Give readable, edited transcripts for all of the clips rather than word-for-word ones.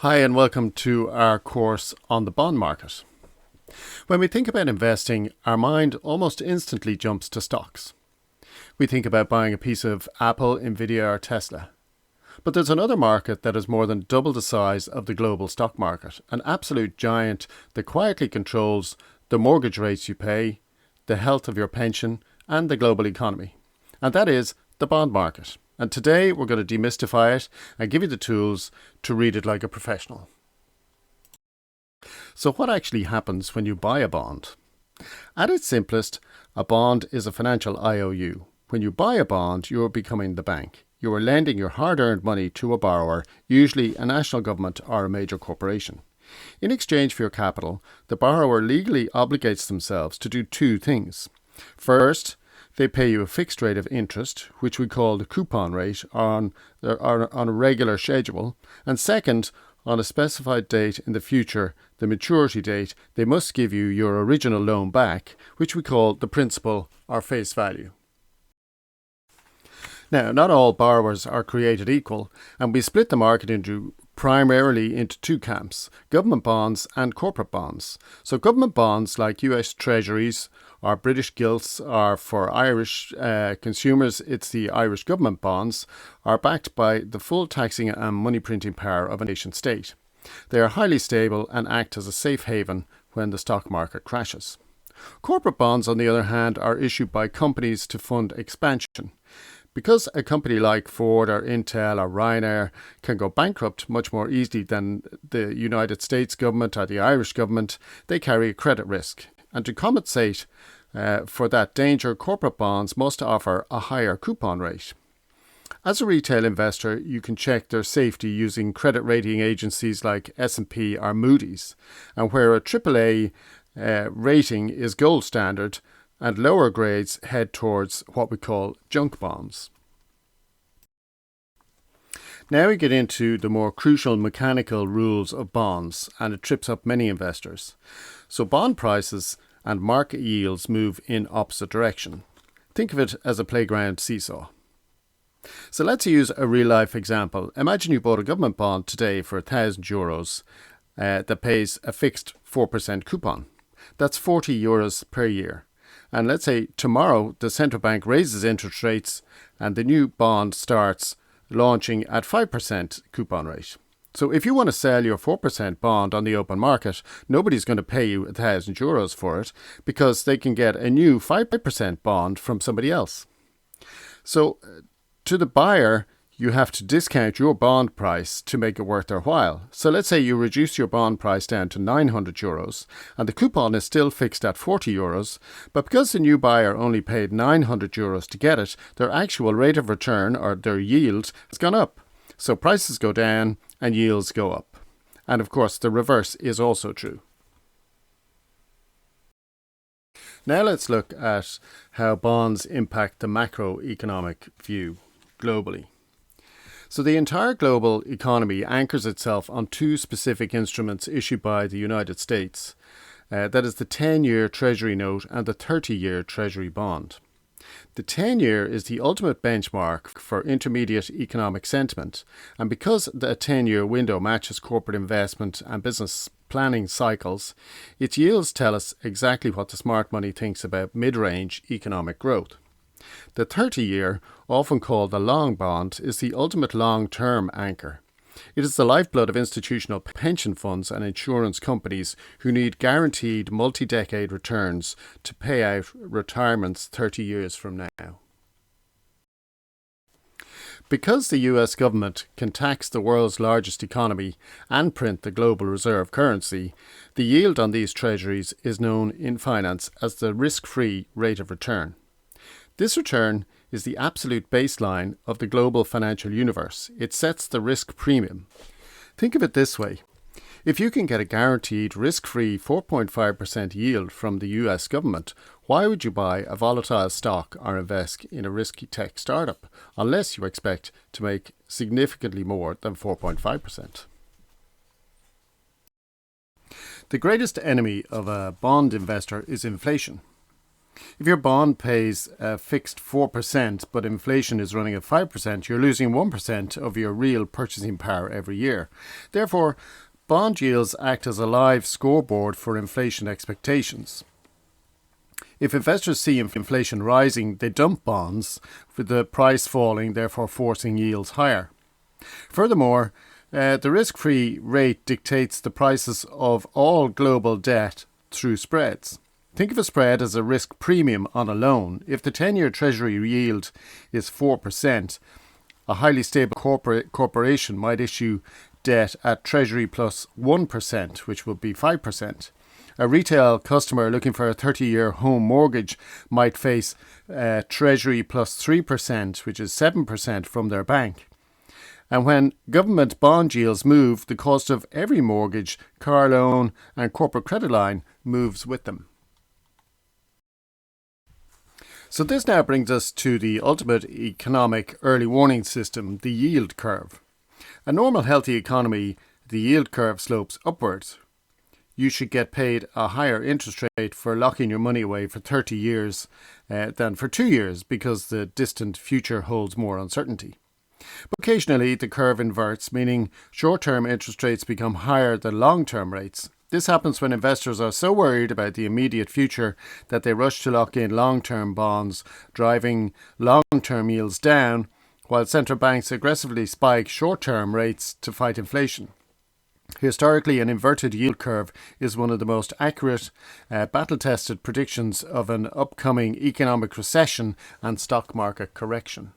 Hi, and welcome to our course on the bond market. When we think about investing, our mind almost instantly jumps to stocks. We think about buying a piece of Apple, Nvidia, or Tesla. But there's another market that is more than double the size of the global stock market, an absolute giant that quietly controls the mortgage rates you pay, the health of your pension, and the global economy. And that is the bond market. And today we're going to demystify it and give you the tools to read it like a professional. So what actually happens when you buy a bond? At its simplest, a bond is a financial IOU. When you buy a bond, you are becoming the bank. You are lending your hard-earned money to a borrower, usually a national government or a major corporation. In exchange for your capital, the borrower legally obligates themselves to do two things. First, they pay you a fixed rate of interest, which we call the coupon rate, on a regular schedule. And second, on a specified date in the future, the maturity date, they must give you your original loan back, which we call the principal or face value. Now, not all borrowers are created equal, and we split the market primarily into two camps, government bonds and corporate bonds. So government bonds like US Treasuries or British gilts, or for Irish consumers, it's the Irish government bonds, are backed by the full taxing and money printing power of a nation state. They are highly stable and act as a safe haven when the stock market crashes. Corporate bonds, on the other hand, are issued by companies to fund expansion. Because a company like Ford or Intel or Ryanair can go bankrupt much more easily than the United States government or the Irish government, they carry a credit risk. And to compensate for that danger, corporate bonds must offer a higher coupon rate. As a retail investor, you can check their safety using credit rating agencies like S&P or Moody's, and where a AAA rating is gold standard, and lower grades head towards what we call junk bonds. Now we get into the more crucial mechanical rules of bonds, and it trips up many investors. So bond prices and market yields move in opposite direction. Think of it as a playground seesaw. So let's use a real-life example. Imagine you bought a government bond today for €1,000 that pays a fixed 4% coupon. That's €40 per year. And let's say tomorrow the central bank raises interest rates and the new bond starts launching at 5% coupon rate. So if you want to sell your 4% bond on the open market, nobody's going to pay you €1,000 for it because they can get a new 5% bond from somebody else. So to the buyer, you have to discount your bond price to make it worth their while. So let's say you reduce your bond price down to €900 and the coupon is still fixed at €40, but because the new buyer only paid €900 to get it, their actual rate of return, or their yield, has gone up. So prices go down and yields go up. And of course, the reverse is also true. Now let's look at how bonds impact the macroeconomic view globally. So the entire global economy anchors itself on two specific instruments issued by the United States. That is the 10-year Treasury note and the 30-year Treasury bond. The 10-year is the ultimate benchmark for intermediate economic sentiment, and because the 10-year window matches corporate investment and business planning cycles, its yields tell us exactly what the smart money thinks about mid-range economic growth. The 30-year, often called the long bond, is the ultimate long-term anchor. It is the lifeblood of institutional pension funds and insurance companies who need guaranteed multi-decade returns to pay out retirements 30 years from now. Because the US government can tax the world's largest economy and print the global reserve currency, the yield on these treasuries is known in finance as the risk-free rate of return. This return is the absolute baseline of the global financial universe. It sets the risk premium. Think of it this way. If you can get a guaranteed risk-free 4.5% yield from the US government, why would you buy a volatile stock or invest in a risky tech startup unless you expect to make significantly more than 4.5%? The greatest enemy of a bond investor is inflation. If your bond pays a fixed 4%, but inflation is running at 5%, you're losing 1% of your real purchasing power every year. Therefore, bond yields act as a live scoreboard for inflation expectations. If investors see inflation rising, they dump bonds, with the price falling, therefore forcing yields higher. Furthermore, the risk-free rate dictates the prices of all global debt through spreads. Think of a spread as a risk premium on a loan. If the 10-year Treasury yield is 4%, a highly stable corporation might issue debt at Treasury plus 1%, which would be 5%. A retail customer looking for a 30-year home mortgage might face Treasury plus 3%, which is 7% from their bank. And when government bond yields move, the cost of every mortgage, car loan and corporate credit line moves with them. So this now brings us to the ultimate economic early warning system, the yield curve. A normal healthy economy, the yield curve slopes upwards. You should get paid a higher interest rate for locking your money away for 30 years than for 2 years because the distant future holds more uncertainty. But occasionally the curve inverts, meaning short-term interest rates become higher than long-term rates. This happens when investors are so worried about the immediate future that they rush to lock in long-term bonds, driving long-term yields down, while central banks aggressively spike short-term rates to fight inflation. Historically, an inverted yield curve is one of the most accurate, battle-tested predictions of an upcoming economic recession and stock market correction.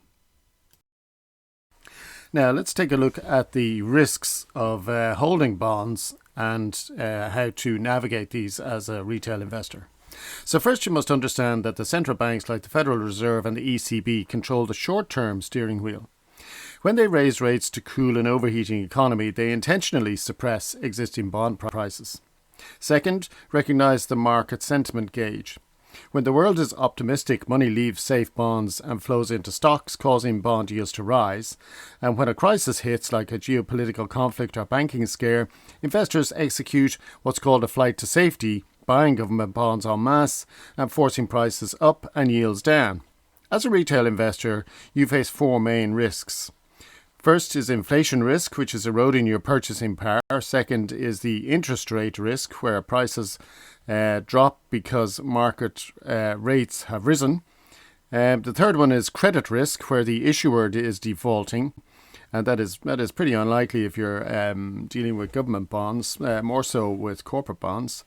Now, let's take a look at the risks of holding bonds and how to navigate these as a retail investor. So first, you must understand that the central banks like the Federal Reserve and the ECB control the short-term steering wheel. When they raise rates to cool an overheating economy, they intentionally suppress existing bond prices. Second, recognise the market sentiment gauge. When the world is optimistic, money leaves safe bonds and flows into stocks, causing bond yields to rise. And when a crisis hits, like a geopolitical conflict or banking scare, investors execute what's called a flight to safety, buying government bonds en masse and forcing prices up and yields down. As a retail investor, you face four main risks. First is inflation risk, which is eroding your purchasing power. Second is the interest rate risk, where prices drop because market rates have risen. The third one is credit risk, where the issuer is defaulting. And that is pretty unlikely if you're dealing with government bonds, more so with corporate bonds.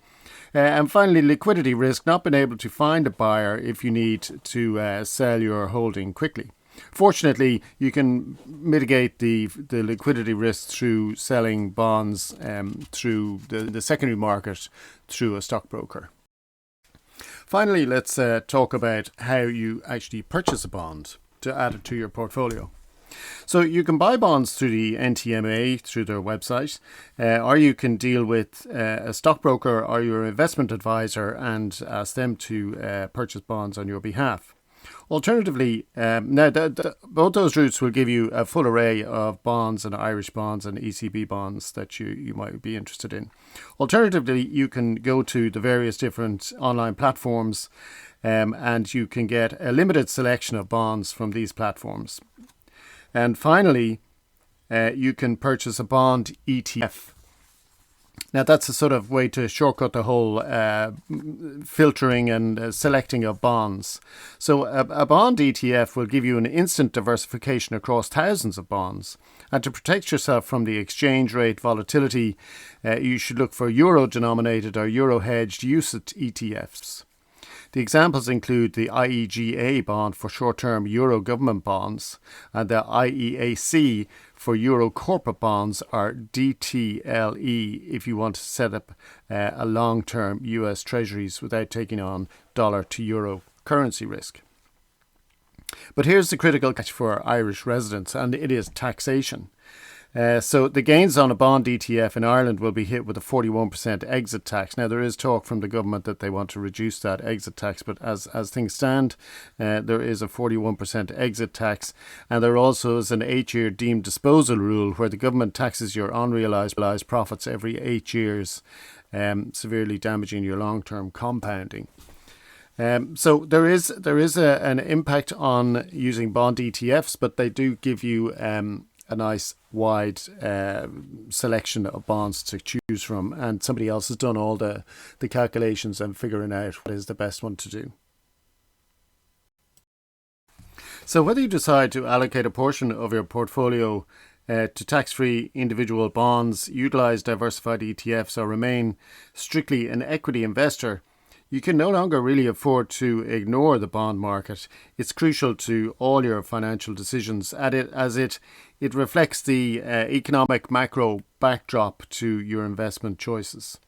And finally, liquidity risk, not being able to find a buyer if you need to sell your holding quickly. Fortunately, you can mitigate the liquidity risk through selling bonds through the secondary market through a stockbroker. Finally, let's talk about how you actually purchase a bond to add it to your portfolio. So you can buy bonds through the NTMA, through their website, or you can deal with a stockbroker or your investment advisor and ask them to purchase bonds on your behalf. Alternatively, both those routes will give you a full array of bonds and Irish bonds and ECB bonds that you might be interested in. Alternatively, you can go to the various different online platforms and you can get a limited selection of bonds from these platforms. And finally, you can purchase a bond ETF. Now, that's a sort of way to shortcut the whole filtering and selecting of bonds. So a bond ETF will give you an instant diversification across thousands of bonds. And to protect yourself from the exchange rate volatility, you should look for euro-denominated or euro-hedged UCITS ETFs. The examples include the IEGA bond for short-term euro government bonds and the IEAC for euro corporate bonds, or DTLE, if you want to set up a long-term US Treasuries without taking on dollar to euro currency risk. But here's the critical catch for Irish residents, and it is taxation. So the gains on a bond ETF in Ireland will be hit with a 41% exit tax. Now, there is talk from the government that they want to reduce that exit tax, but as things stand, there is a 41% exit tax. And there also is an 8-year deemed disposal rule where the government taxes your unrealised profits every 8 years, severely damaging your long-term compounding. So there is an impact on using bond ETFs, but they do give you a nice wide selection of bonds to choose from, and somebody else has done all the calculations and figuring out what is the best one to do. So whether you decide to allocate a portion of your portfolio to tax-free individual bonds, utilize diversified ETFs, or remain strictly an equity investor, you can no longer really afford to ignore the bond market. It's crucial to all your financial decisions as it reflects the economic macro backdrop to your investment choices.